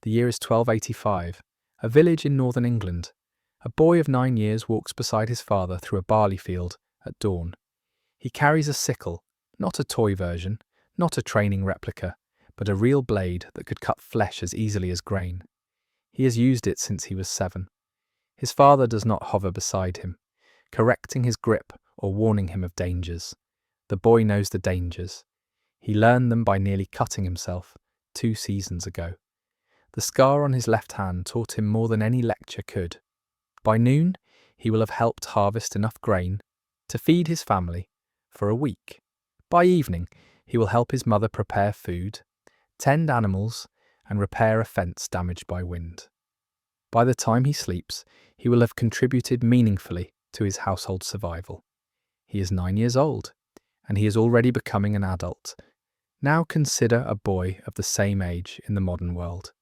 The year is 1285. A village in northern England. A boy of 9 years walks beside his father through a barley field at dawn. He carries a sickle, not a toy version, not a training replica, but a real blade that could cut flesh as easily as grain. He has used it since he was 7. His father does not hover beside him, correcting his grip or warning him of dangers. The boy knows the dangers. He learned them by nearly cutting himself 2 seasons ago. The scar on his left hand taught him more than any lecture could. By noon, he will have helped harvest enough grain to feed his family for a week. By evening, he will help his mother prepare food, tend animals, and repair a fence damaged by wind. By the time he sleeps, he will have contributed meaningfully to his household survival. He is 9 years old, and he is already becoming an adult. Now consider a boy of the same age in the modern world.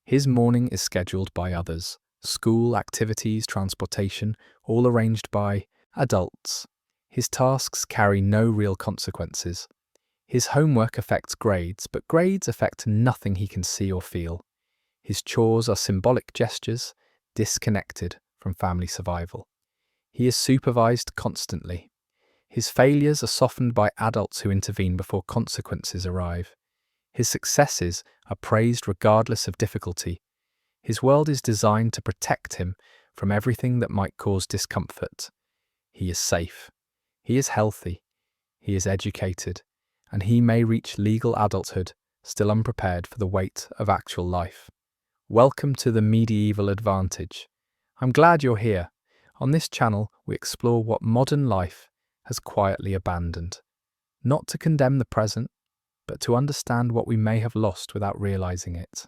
His morning is scheduled by others. School, activities, transportation, all arranged by adults. His tasks carry no real consequences. His homework affects grades, but grades affect nothing he can see or feel. His chores are symbolic gestures, disconnected from family survival. He is supervised constantly. His failures are softened by adults who intervene before consequences arrive. His successes are praised regardless of difficulty. His world is designed to protect him from everything that might cause discomfort. He is safe. He is healthy. He is educated. And he may reach legal adulthood, still unprepared for the weight of actual life. Welcome to the medieval advantage. I'm glad you're here. On this channel, we explore what modern life has quietly abandoned. Not to condemn the present, but to understand what we may have lost without realizing it.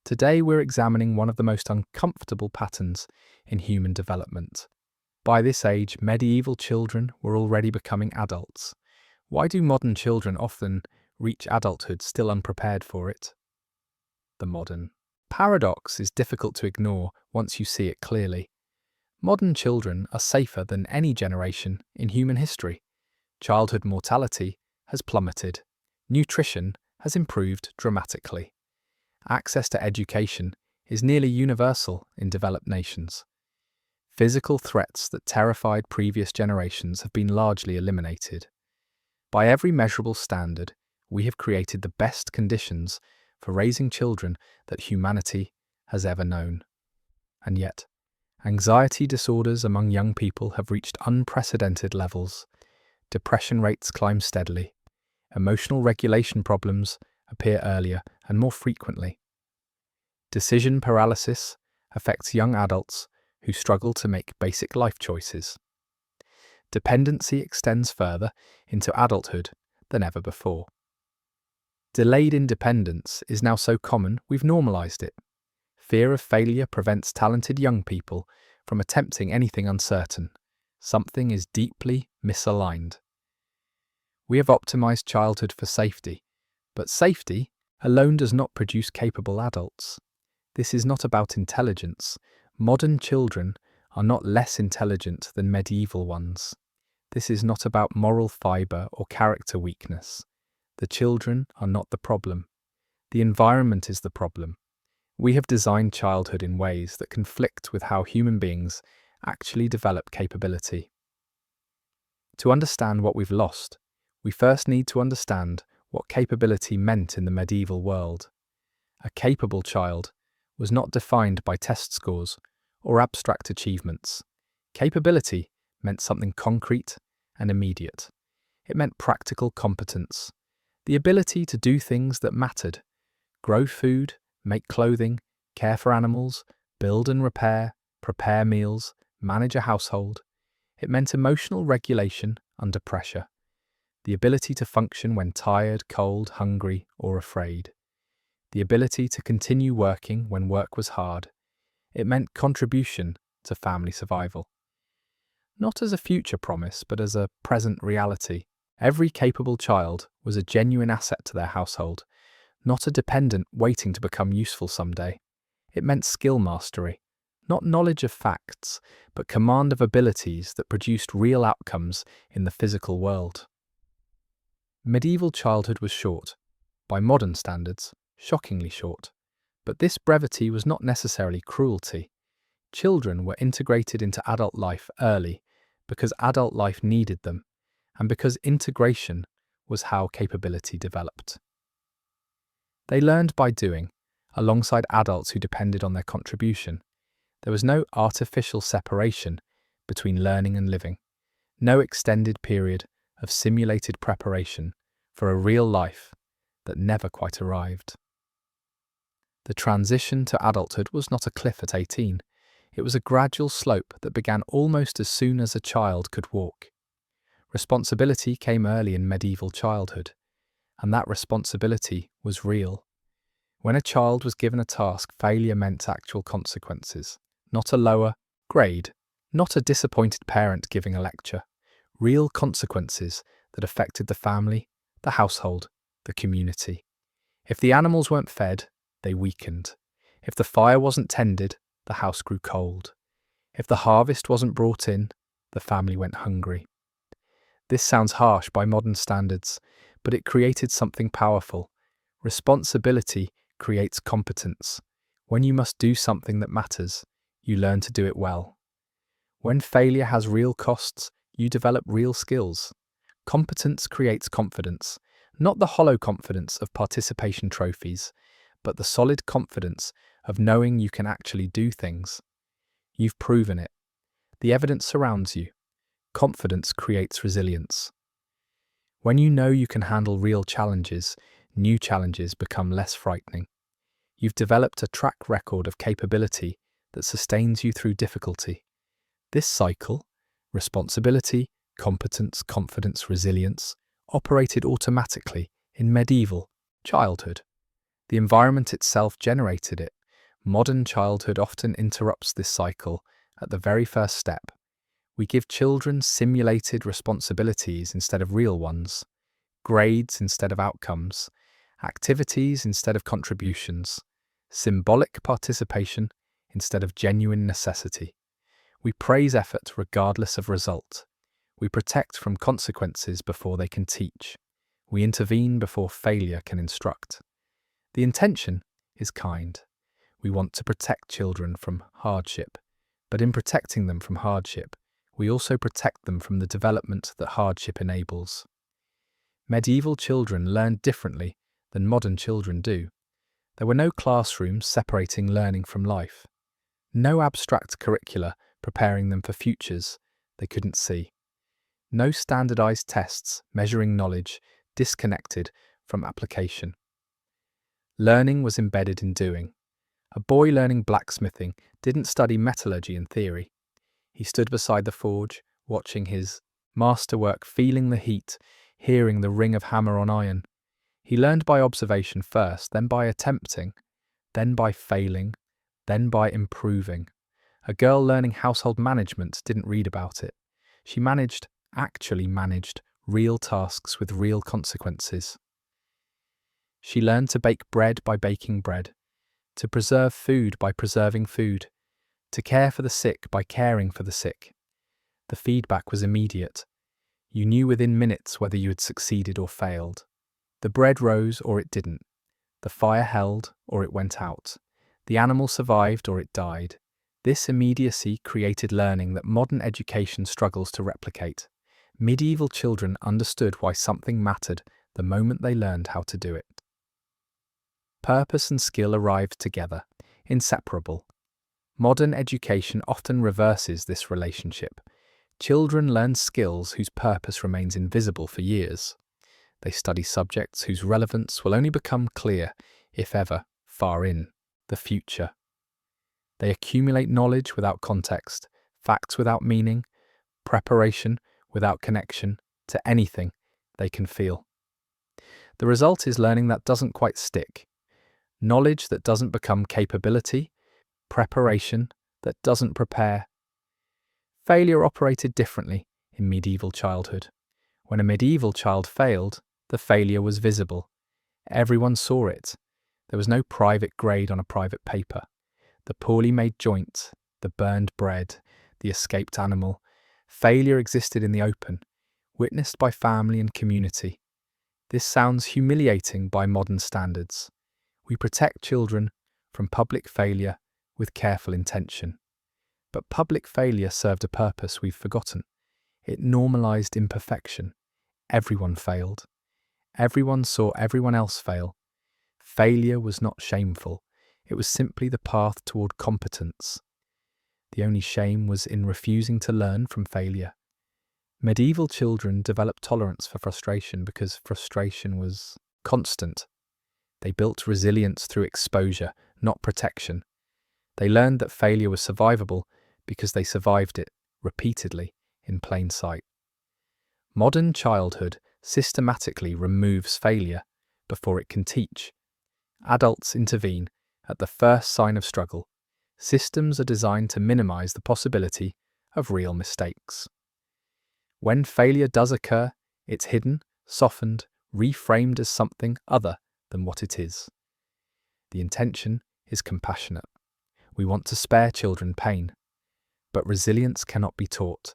Today we're examining one of the most uncomfortable patterns in human development. By this age, medieval children were already becoming adults. Why do modern children often reach adulthood still unprepared for it? The modern paradox is difficult to ignore once you see it clearly. Modern children are safer than any generation in human history. Childhood mortality has plummeted. Nutrition has improved dramatically. Access to education is nearly universal in developed nations. Physical threats that terrified previous generations have been largely eliminated. By every measurable standard, we have created the best conditions for raising children that humanity has ever known. And yet, anxiety disorders among young people have reached unprecedented levels. Depression rates climb steadily. Emotional regulation problems appear earlier and more frequently. Decision paralysis affects young adults who struggle to make basic life choices. Dependency extends further into adulthood than ever before. Delayed independence is now so common we've normalized it. Fear of failure prevents talented young people from attempting anything uncertain. Something is deeply misaligned. We have optimized childhood for safety, but safety alone does not produce capable adults. This is not about intelligence. Modern children are not less intelligent than medieval ones. This is not about moral fiber or character weakness. The children are not the problem. The environment is the problem. We have designed childhood in ways that conflict with how human beings actually develop capability. To understand what we've lost, we first need to understand what capability meant in the medieval world. A capable child was not defined by test scores or abstract achievements. Capability meant something concrete and immediate. It meant practical competence, the ability to do things that mattered: grow food, make clothing, care for animals, build and repair, prepare meals, manage a household. It meant emotional regulation under pressure, the ability to function when tired, cold, hungry, or afraid, the ability to continue working when work was hard. It meant contribution to family survival. Not as a future promise, but as a present reality. Every capable child was a genuine asset to their household, not a dependent waiting to become useful someday. It meant skill mastery, not knowledge of facts, but command of abilities that produced real outcomes in the physical world. Medieval childhood was short. By modern standards, shockingly short. But this brevity was not necessarily cruelty. Children were integrated into adult life early because adult life needed them, and because integration was how capability developed. They learned by doing, alongside adults who depended on their contribution. There was no artificial separation between learning and living, no extended period of simulated preparation for a real life that never quite arrived. The transition to adulthood was not a cliff at 18. It was a gradual slope that began almost as soon as a child could walk. Responsibility came early in medieval childhood, and that responsibility was real. When a child was given a task, failure meant actual consequences, not a lower grade, not a disappointed parent giving a lecture. Real consequences that affected the family, the household, the community. If the animals weren't fed, they weakened. If the fire wasn't tended, the house grew cold. If the harvest wasn't brought in, the family went hungry. This sounds harsh by modern standards, but it created something powerful. Responsibility creates competence. When you must do something that matters, you learn to do it well. When failure has real costs, you develop real skills. Competence creates confidence, not the hollow confidence of participation trophies, but the solid confidence of knowing you can actually do things. You've proven it. The evidence surrounds you. Confidence creates resilience. When you know you can handle real challenges, new challenges become less frightening. You've developed a track record of capability that sustains you through difficulty. This cycle, responsibility, competence, confidence, resilience, operated automatically in medieval childhood. The environment itself generated it. Modern childhood often interrupts this cycle at the very first step. We give children simulated responsibilities instead of real ones, grades instead of outcomes, activities instead of contributions, symbolic participation instead of genuine necessity. We praise effort regardless of result. We protect from consequences before they can teach. We intervene before failure can instruct. The intention is kind. We want to protect children from hardship, but in protecting them from hardship, we also protect them from the development that hardship enables. Medieval children learned differently than modern children do. There were no classrooms separating learning from life, no abstract curricula preparing them for futures they couldn't see, no standardized tests measuring knowledge disconnected from application. Learning was embedded in doing. A boy learning blacksmithing didn't study metallurgy in theory. He stood beside the forge, watching his masterwork, feeling the heat, hearing the ring of hammer on iron. He learned by observation first, then by attempting, then by failing, then by improving. A girl learning household management didn't read about it. She actually managed, real tasks with real consequences. She learned to bake bread by baking bread, to preserve food by preserving food, to care for the sick by caring for the sick. The feedback was immediate. You knew within minutes whether you had succeeded or failed. The bread rose or it didn't. The fire held or it went out. The animal survived or it died. This immediacy created learning that modern education struggles to replicate. Medieval children understood why something mattered the moment they learned how to do it. Purpose and skill arrived together, inseparable. Modern education often reverses this relationship. Children learn skills whose purpose remains invisible for years. They study subjects whose relevance will only become clear, if ever, far in the future. They accumulate knowledge without context, facts without meaning, preparation without connection to anything they can feel. The result is learning that doesn't quite stick, knowledge that doesn't become capability, preparation that doesn't prepare. Failure operated differently in medieval childhood. When a medieval child failed, the failure was visible. Everyone saw it. There was no private grade on a private paper. The poorly made joint, the burned bread, the escaped animal. Failure existed in the open, witnessed by family and community. This sounds humiliating by modern standards. We protect children from public failure with careful intention. But public failure served a purpose we've forgotten. It normalized imperfection. Everyone failed. Everyone saw everyone else fail. Failure was not shameful. It was simply the path toward competence. The only shame was in refusing to learn from failure. Medieval children developed tolerance for frustration because frustration was constant. They built resilience through exposure, not protection. They learned that failure was survivable because they survived it repeatedly in plain sight. Modern childhood systematically removes failure before it can teach. Adults intervene at the first sign of struggle. Systems are designed to minimize the possibility of real mistakes. When failure does occur, it's hidden, softened, reframed as something other than what it is. The intention is compassionate. We want to spare children pain. But resilience cannot be taught.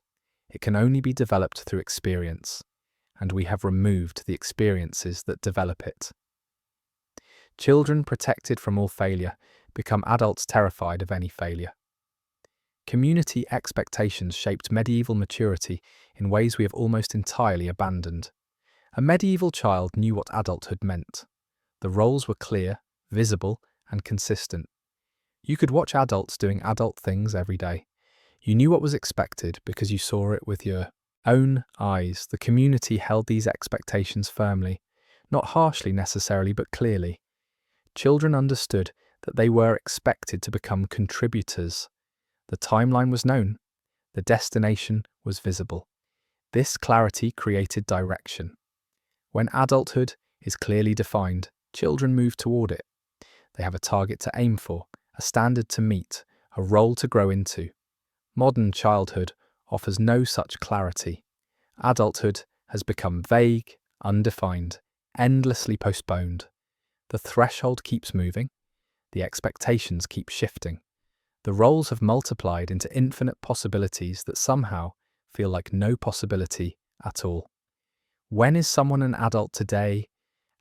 It can only be developed through experience, and we have removed the experiences that develop it. Children protected from all failure become adults terrified of any failure. Community expectations shaped medieval maturity in ways we have almost entirely abandoned. A medieval child knew what adulthood meant. The roles were clear, visible, and consistent. You could watch adults doing adult things every day. You knew what was expected because you saw it with your own eyes. The community held these expectations firmly, not harshly necessarily, but clearly. Children understood that they were expected to become contributors. The timeline was known. The destination was visible. This clarity created direction. When adulthood is clearly defined, children move toward it. They have a target to aim for, a standard to meet, a role to grow into. Modern childhood offers no such clarity. Adulthood has become vague, undefined, endlessly postponed. The threshold keeps moving. The expectations keep shifting. The roles have multiplied into infinite possibilities that somehow feel like no possibility at all. When is someone an adult today?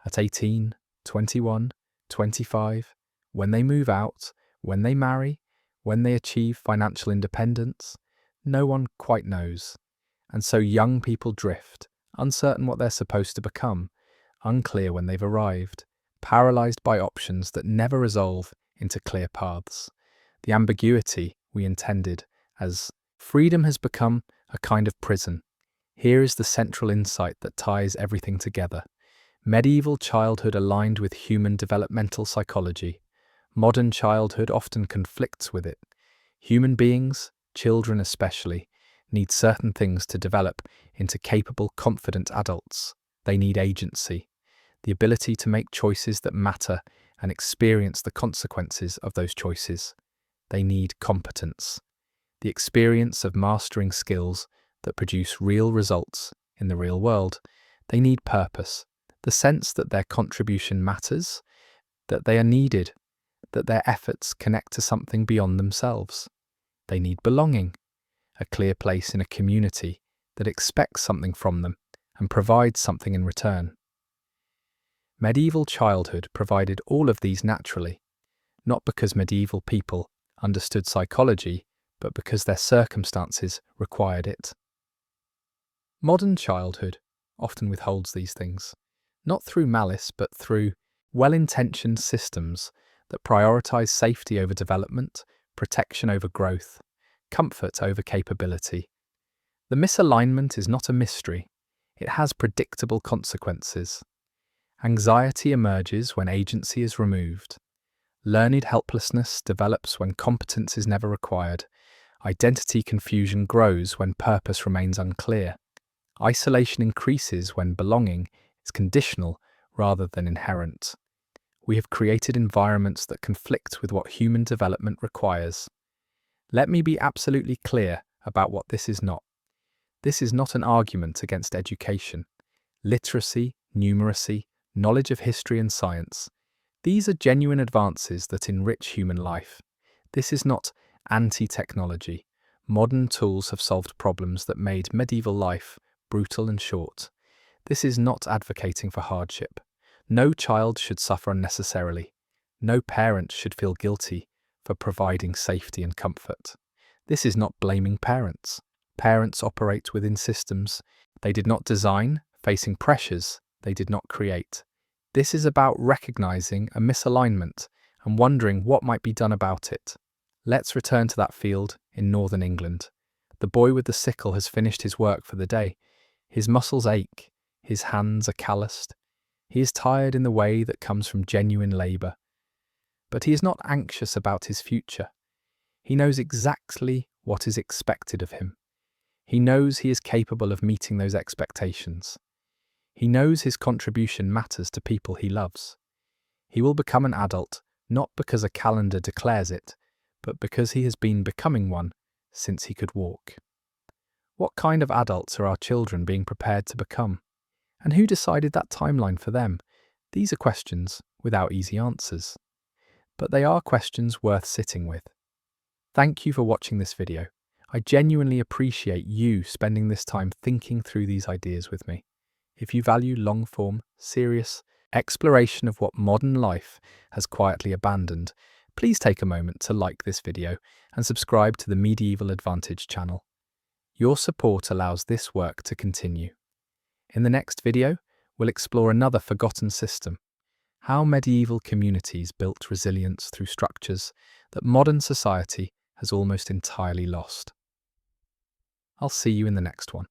At 18, 21, 25? When they move out? When they marry? When they achieve financial independence? No one quite knows. And so young people drift, uncertain what they're supposed to become, unclear when they've arrived, paralyzed by options that never resolve into clear paths. The ambiguity we intended as freedom has become a kind of prison. Here is the central insight that ties everything together. Medieval childhood aligned with human developmental psychology. Modern childhood often conflicts with it. Human beings, children especially, need certain things to develop into capable, confident adults. They need agency, the ability to make choices that matter and experience the consequences of those choices. They need competence, the experience of mastering skills that produce real results in the real world. They need purpose, the sense that their contribution matters, that they are needed, that their efforts connect to something beyond themselves. They need belonging, a clear place in a community that expects something from them and provides something in return. Medieval childhood provided all of these naturally, not because medieval people understood psychology, but because their circumstances required it. Modern childhood often withholds these things, not through malice, but through well-intentioned systems that prioritize safety over development, protection over growth, comfort over capability. The misalignment is not a mystery. It has predictable consequences. Anxiety emerges when agency is removed. Learned helplessness develops when competence is never required. Identity confusion grows when purpose remains unclear. Isolation increases when belonging is conditional rather than inherent. We have created environments that conflict with what human development requires. Let me be absolutely clear about what this is not. This is not an argument against education. Literacy, numeracy, knowledge of history and science. These are genuine advances that enrich human life. This is not anti-technology. Modern tools have solved problems that made medieval life brutal and short. This is not advocating for hardship. No child should suffer unnecessarily. No parent should feel guilty for providing safety and comfort. This is not blaming parents. Parents operate within systems they did not design, facing pressures they did not create. This is about recognizing a misalignment and wondering what might be done about it. Let's return to that field in northern England. The boy with the sickle has finished his work for the day. His muscles ache, his hands are calloused. He is tired in the way that comes from genuine labour. But he is not anxious about his future. He knows exactly what is expected of him. He knows he is capable of meeting those expectations. He knows his contribution matters to people he loves. He will become an adult, not because a calendar declares it, but because he has been becoming one since he could walk. What kind of adults are our children being prepared to become? And who decided that timeline for them? These are questions without easy answers. But they are questions worth sitting with. Thank you for watching this video. I genuinely appreciate you spending this time thinking through these ideas with me. If you value long-form, serious exploration of what modern life has quietly abandoned, please take a moment to like this video and subscribe to the Medieval Advantage channel. Your support allows this work to continue. In the next video, we'll explore another forgotten system, how medieval communities built resilience through structures that modern society has almost entirely lost. I'll see you in the next one.